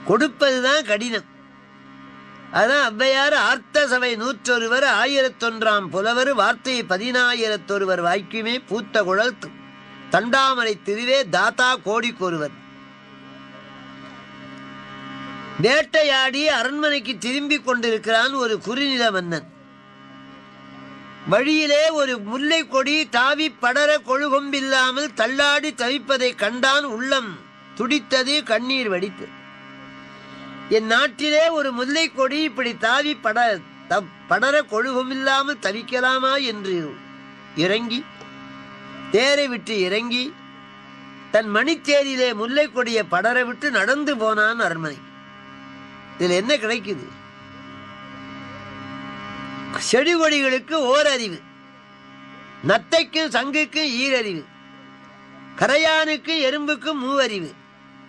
கொடுப்பதுதான் கடினம். அதான் ஔவையார் ஆர்த்த சபை 101 1001 புலவர் வார்த்தை 10000 வாய்க்குமே பூத்த குழல் தண்டாமரை திருவே தாத்தா கோடிக்கொருவர். வேட்டையாடி அரண்மனைக்கு திரும்பி கொண்டிருக்கிறான் ஒரு குறுநில மன்னன். வழியிலே ஒரு முல்லை கொடி தாவி படர கொழுகொம்பில்லாமல் தள்ளாடி தவிப்பதை கண்டான். உள்ளம் துடித்தது, கண்ணீர் வடித்தது. என் நாட்டிலே ஒரு முல்லை கொடி இப்படி தாவி படர கொழுகொம்பில்லாமல் தவிக்கலாமா என்று இறங்கி, தேரை விட்டு இறங்கி தன் மணித்தேரிலே முல்லை கொடியை படர விட்டு நடந்து போனான் அரண்மனை. இதில் என்ன கிடைக்குது? செடி கொடிகளுக்கு ஓரறிவு, நத்தைக்கும் சங்குக்கும் ஈரறிவு, கரையானுக்கு எறும்புக்கும் மூவறிவு,